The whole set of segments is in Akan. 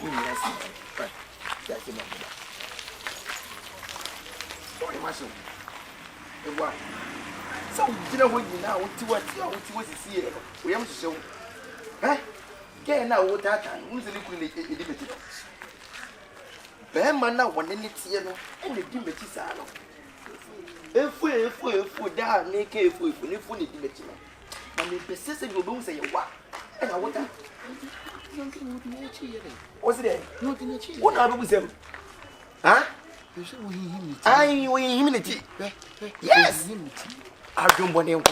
Yes. That's it. What am I saying? What? So, you know what you now, what you see? We have to show. Eh? Get now what that time. Who's the liquid? Bema na one in it, you know, and the dimity salon. If we die, make a fool, if we dimity. And the persistent will both say, what? And I want that. What's it? Not in the cheese. What are we them? Huh? I humility. Yes. I don't want him.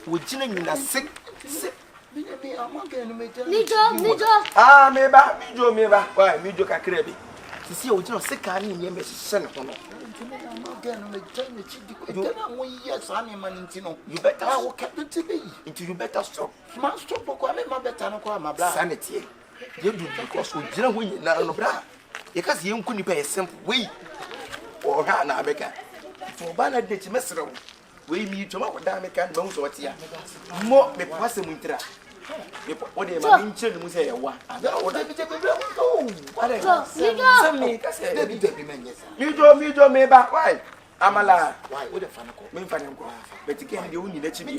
Would you know that sick? Ah, maybe. Why, me joke a crabby. To see what you're sick, I mean, you send for me. You better walk up into you better stop. Master, my better, my blood sanity. You do because we didn't win now, no bra. Because you couldn't pay a simple way or Hannah Becca. For Banner did mess around. We meet tomorrow, damn, I can't know what's here. More me pass him winter. What do you mean? Children say, what? I don't want to be me back. Why? I'm alive. Why? What a fan of me, but you can't do let you be.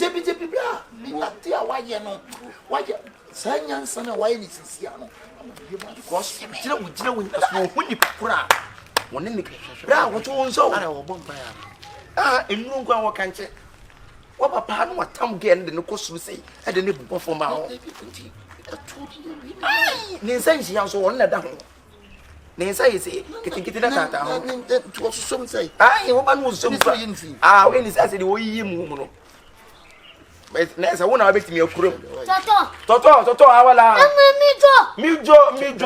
Why you know? Why you say, young son, why is this? Because you know, when you cry, one in the crowd, what you want so? Ah, in no one can't. What papa no atam gen de no kosu sei e de ne bubo for ma ho ne sense yan so won na da ho ne sense sei kitikiti na tata ho to so som sei ai wo ba no so som ah we ni say de wo yi mu no na say wona abeti mi akurom toto awala mijo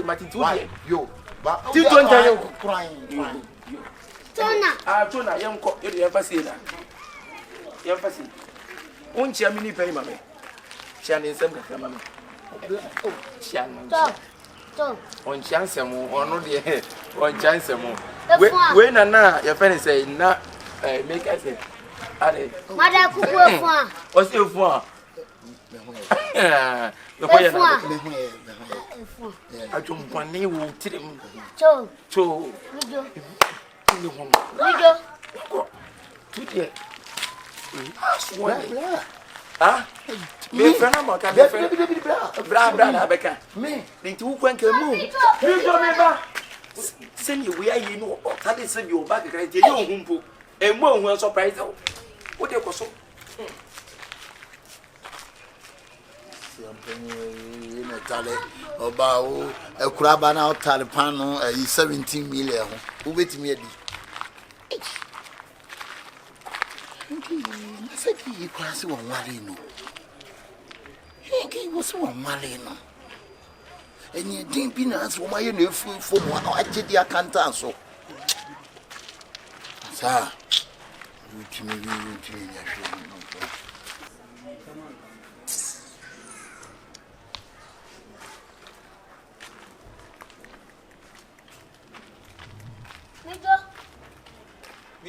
mati tu yo ba ti to ntan crying Tuna, yanko, you ever see that? You ever see? Won't you mini pay, mammy? Shannon, some mammy. Oh, Shannon. On chance, or no, dear, on chance, more. When and now your friend say, not make us say, Mother, what's your phone? I don't want you to him. So, ah, me friend am ka be friend bra na beka me nti kwan ka mu me do me ba send you we are you know that is send you back ka je you humpo e mu ohun surprise wo de ko so in a tale oba o ekura ba na tale pan no 17 million ho wo betimi adi Seki kwasi wa wale no. Eki wosi wa wale no. Enye din bi na so ma ye na efu mo na agedi akanta so. Sa. Utimi nya hwe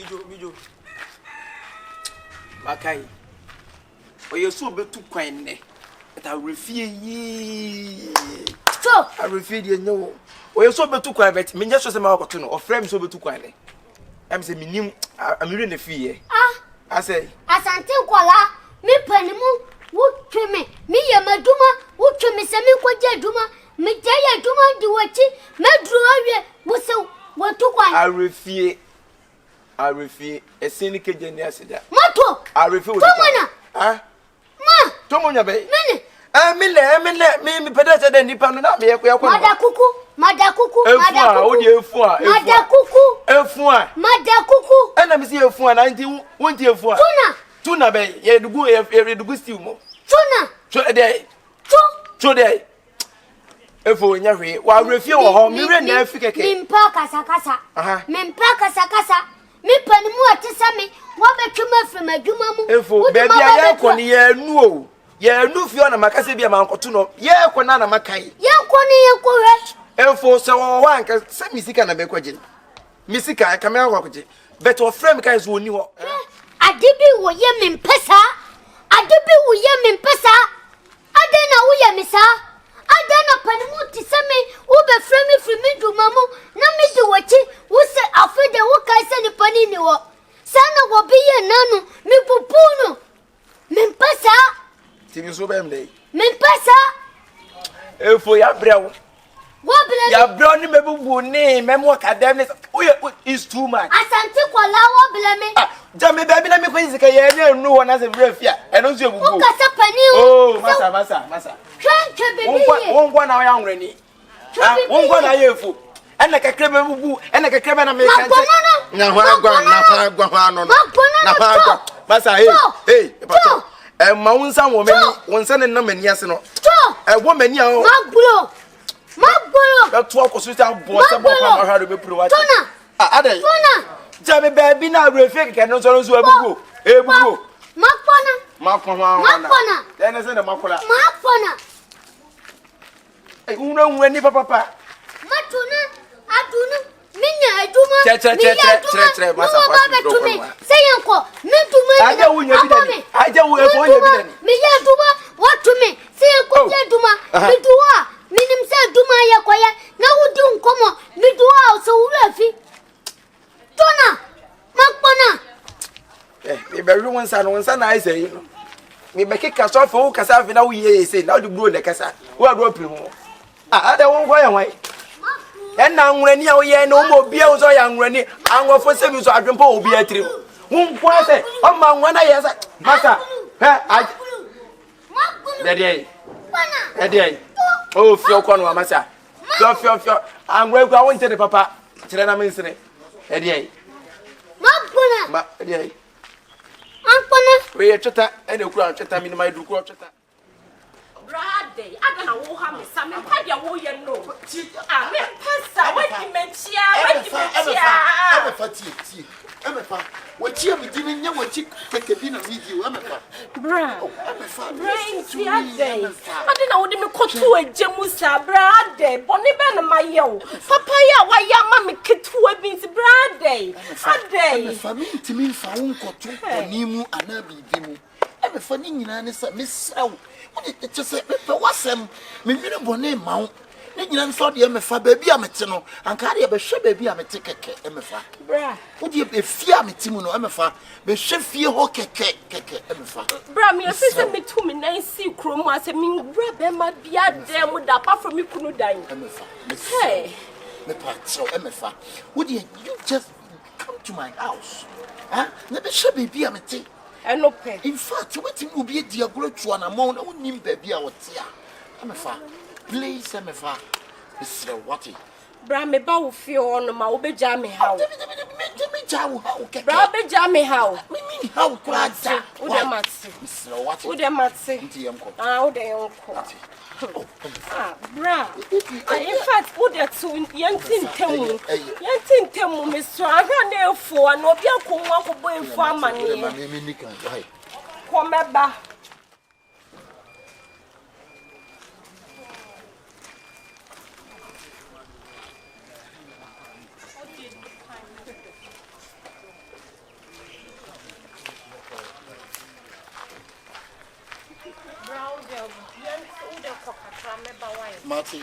no. Mijo. Makai. Oye so betu kwan ne. Eta refie yi. So, I refie de nyo. Oye so betu kwan bet me nya so se ma wakoto no. Ofrem so betu kwan ne. Am se minim amire na fie. Ah. I say. Asante kwala, me panimu wo tweme. Me ye maduma, wo tweme se me kwaje aduma. Me jaya aduma di wachi, me dru awie, wo se wo tu kwan. I refuse a cynic genesiada. Mato! I refuse. Tomana! Ah? Ma! Tomonia bay. Mene! I mean, me pedestrian and Nippon. Madakuku. And I'm see a four 19 Tuna bay, ye do go every good stew more. Tuna! So a day. Today. If we never, while refuse home, you ran there. Mimpaka Sakasa. Me panimu atisame wo betuma from adwuma mu efo baby aye ko ne ye nu fio na makase bia mankoto no ye ko na makai ye ko ne ye ko hwe efo se wo wanka se misika na be kwaje misika kamera kwa kwaje but o frame kai zo ni ho adibi wo ye mempesa adena wo ye mesa adena TV so bem day. Me pesa. For ya brew. What blame? Ya brew ni mebu ni memo academics. Is too much. Asante kwala what blame? Jame baby na me ko izika ye na nu wona se brefia. E no so ebubu. O kasa pani o. Oh, masa. Twa baby. Won na ya nwrani. Won na ya efu. Ena kakra bebubu, ena kakra na me kan. Na hwa no. Na hwa. Masa hey, pato. Ma wonsa wo mani, wonsa ne na mani ase no. Wo mani a o. Magbolo. Ka to akoso ta bo se bo kwa ma hwa do be pro wa. Tona. Adai. Tona. Jame baby na refi keke no so ebubu. Ebubu. Makpona. Ena se na makola. Makpona. Unra ni papa. Matuna adunu minya aduma. Tre masa pa. Seyenko, me duma. Aja wo nya bidani. Aja wo e fo nya bidani. Me ya duma, what to me? Seyenko ya duma. Me duwa. Minim se duma ya kwaya. Na wudi nkomo. Me duwa so wura fi. Tona. Makpona. Me be ru wonsa na ai say. Me be kika so fo kasa fi na wo ye say. Na wo bro de kasa. Wo adu opiri ho. Ada won kwa ya wan. Na nwrani a wo ye na mo bia wo so ya nwrani. Anwofo se bi so adwempa obi atirim. Won kwa say o ma nwana ye say. Masa. Daddy. Daddy. Oh, fio kwa no masa. Fio. Angwe kwa won tede papa. Kire na me nsene. Daddy. Makpona. Daddy. Makpona. We chota ene kura chota mi na mai du kura chota. Brade, I don't know how many some party a warrior no. I mean, Passa, what you mention, what you didn't know what you take a dinner with you, Emma. Brain, I don't know what you call to a Jemusa, Brade, Bonnie my yo. Papaya, why your mammy kid to a beans, Brade. A family to me found to Nimu and Abby Dimu. I'm a funny Miss Sow. It just said, what's them? Maybe no bonnet mount. You saw the MFA baby, I'm a tenor, and carry a ship baby, I'm a ticket, MFA. Bra, would you be fear me, Timono, MFA? Be chef fear hockey, MFA. Bra, me a sister me 2 minutes, see chroma, I mean, grab them, might be out there with that apart from me, couldn't die. MFA, hey, the part so MFA. Would you just come to my house? Huh? Never shall be a tea. And no pay. In fact, waiting will be a dear great one among our name baby out here. MFA, please, MFA, Mr. Watty. Bra me bow feel on my obe jammy how. Bra be jammy how. Meaning how glad that. Mr. Watty. Would them at say? Ah, they uncle. Bra. In fact, would that soon young tin tell Mr. I ran for and no be a cool walk boy for money. Come back. Marty,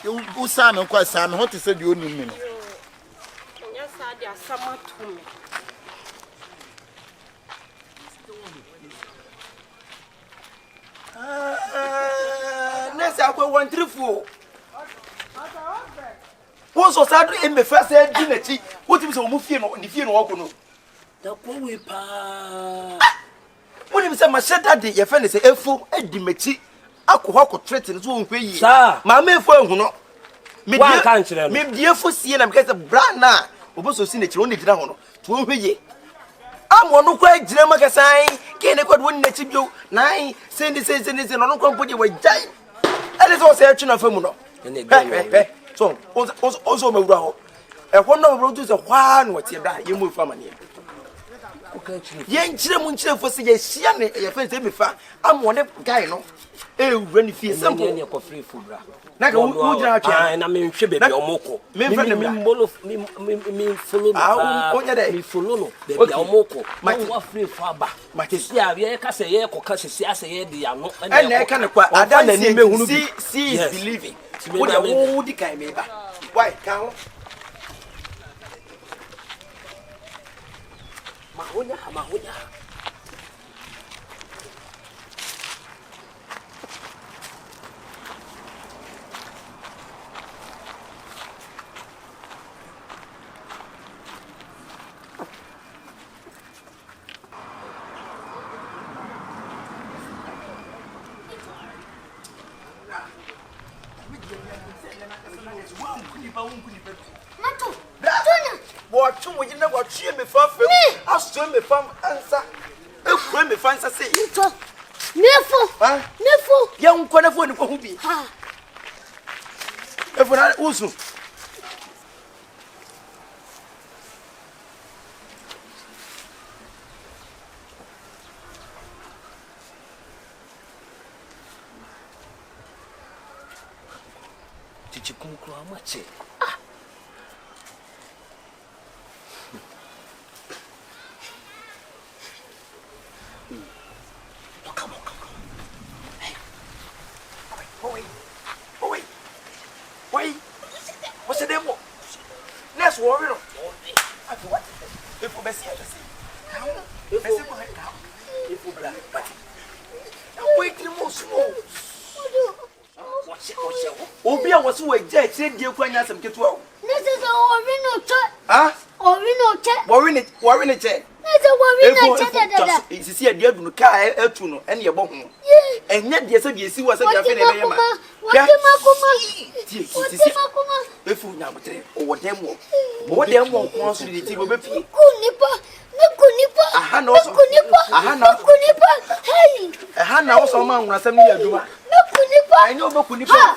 who son of course, Sam, what is it you mean? Yes, I just summer to me. Next, I will want to fool. What's so sad in the first dinner? What is a movie on the funeral? The poor pa. What if some said that the friend is a fool and Dimechi? Ako threaten so hwe sir ma me fo ehu no me dia kan kire me dia fo sie na me kase bra na oboso si na kire won dira ho no to hwe ye amo no kwa gire makasan ke ne kwad won na chi bio nai sendi no no kwa mpodi wa jai ele so se atuna famu no so also me wura ho e ho no bro tu se hwa no tie bra ye mu fa mane yen kire mu kire fo se ye hia ne ye fa se me fa amo ne guy no run fee simple ne ko free food bra na ka wo jira atwa na me nhwe bebi omoko me follow me follow no bebi omoko ma wa free for aba ma te si a ye ka se ye ko ka se si ase ye di ano na ka ne kwa ada na ni mehunu bi see is believing wo de wo di kan me ba why ka ho ma honya Mato. Tuna. What you would never cheer me for I'll swim me from answer. If me fancy say it. Nefo. Young Quanaphone who be. If I also. Did you come cry much? Come on. Hey. Wait. What's the demo? Let's worry. What? If we see it, if we black, but wait till more small. Obia was who eject said you can have some get well. This is a warino chat. Ah? Orino chat. Warring it. It's a warino chat. It's here, dear Buka, Eltuno, and your bone. And yet, yes, you see what's a Japanese. If you now or them what them wants to the table. A hand also among us. I know Bokunipa.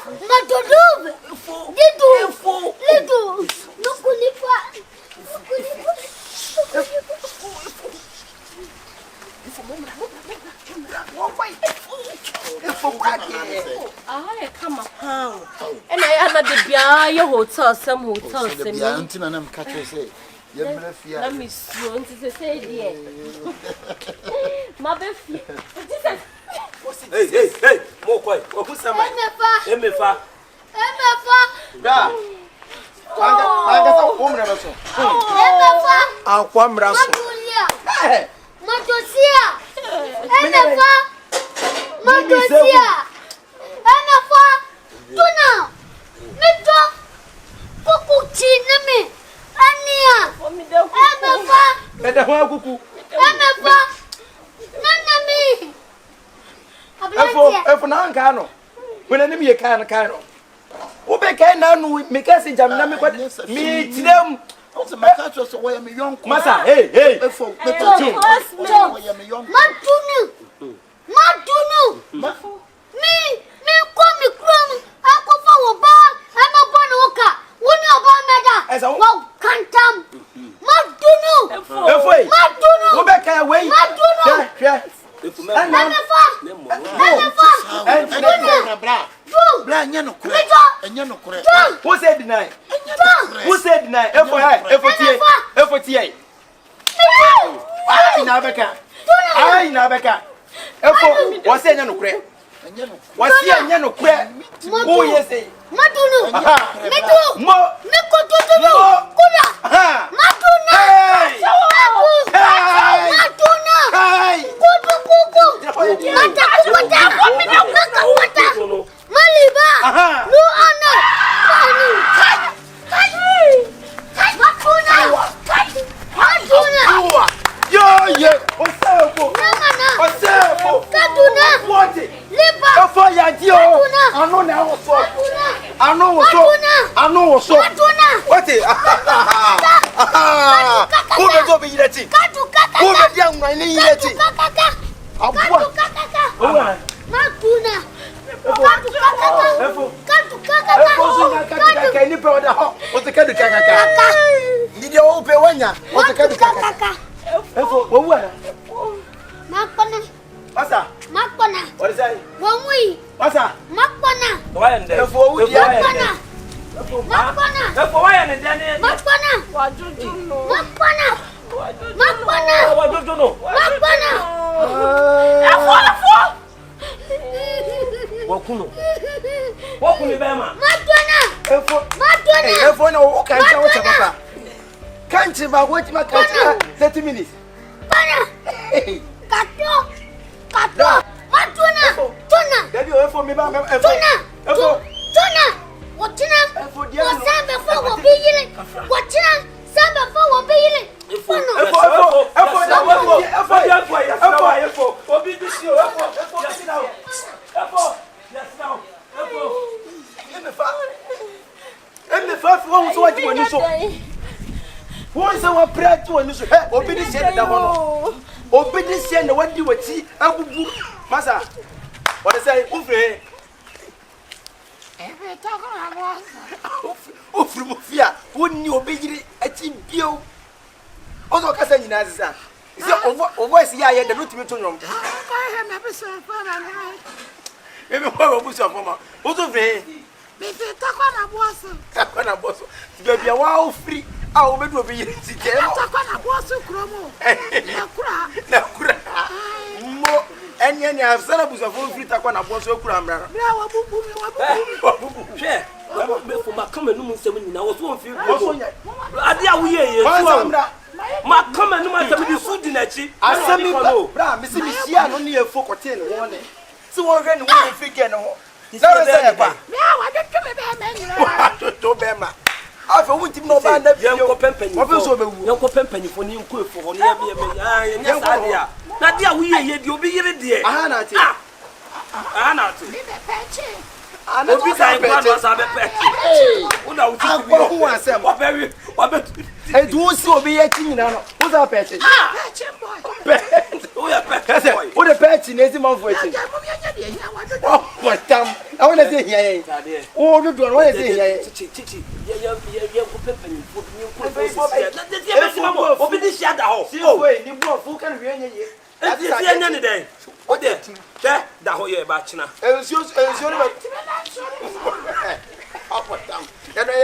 I come upon and I am at the Bia hotel, some hotels, and I'm catching say. Let me soon to say, dear. Mother, hey, more quiet. What's some MFA? When enemy can Obe can now make us in Jamaica me to them. Also, my catcher so why am a young Massa, hey, Who said deny? Who said deny? FOTA. I Nabeka. What's a no crack? What's the no crack? Who you say? What is that? One way. What's that? Makwana. Why and therefore we Makwana. Therefore, why and then Makwana. What do you know? Makwana. What do you know? Makwana. What can you Bama? Therefore, no, can't you wait my country 30 minutes? Kato. Matuna. Tuna. Daddy, for me, Tuna. Watching for Samba for obeying. Watching Samba for obeying. so. Who say what prayer to and so hey obedi say da ho no. Obedi say na wadi wati agugu. Masa. What say ufre? Ufre mo fia wonni obeyiri ati bio. Ozo kasa nyina sisa. Say voice ya ye da no timi to nyom. Maybe what was your mama? What's of me? If you talk on a boss, baby, a wow free. I will be doing it. Talk on a boss, Cromo. Nakura. More and any have syllables of free talk on a boss of Crammer. Share. For my common woman, 7 hours won't feel. I dear, we my common woman, the food in a cheap. I said, Miss Yan only a 4 warning. So we're going to figure no. Now I don't know. I won't know about that. Young Pempenny. What was over Young Pempenny for new cook for near me. Nadia, we are yet you'll be here, dear. Anna, Anna, Anna, I do so be 18 now. What's up, Patty? What a patch in 18 months waiting. Oh, what damn! I want to say here. Oh, you don't want to say here. Chichi, you're Pempenny. Open this shut out. See, away, you brought full can be any day. What there? There, the whole year, Bachina. It was yours, and I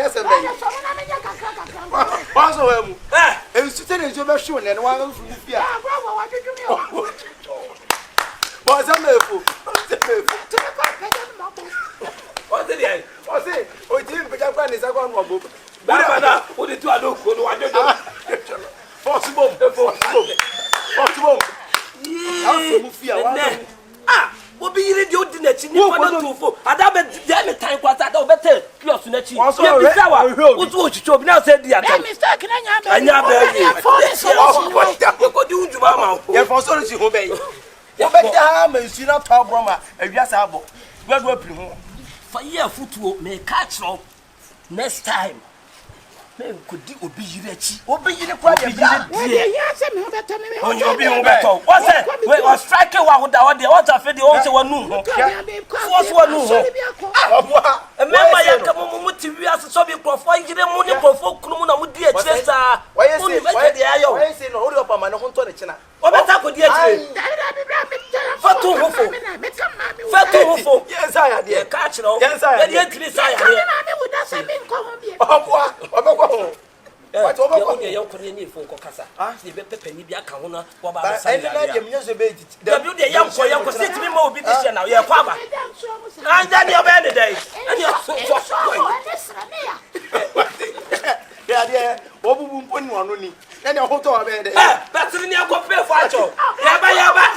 asked him, and sitting in your machine and one from the fear. Was a miracle. What's it? What's it? Oh, didn't pick up is a one book. What did you do? Possible. Ah! What be you doing that you want to for? I don't damn time was that over better close to that. What's what you told now said the other mistake? I never do to Mama. You're for sorry to obey. You better and see not talk Broma and yes, I will. Where do you for your football may catch up next time? Men could obey you. Obey you the quite yes, on your being better. What's that? We are striking one with the what I feel the also one new. What's one new? A member of the we are so big profile. You don't want to provoke Kumuna with dear Chester. Why is it? Why the Ayo? Why is it? Hold up on my own to the China. What about the Fatu? Yes, I had the catch. Yes, I had what over the young Korean for Cocasa? Ah, the Penny Biacana, what about the music? The young for young sit me more business now, your father. And then you're bad day. And you're so yeah, what would one only? Then your hotel bed. That's in your coffee for Yaba.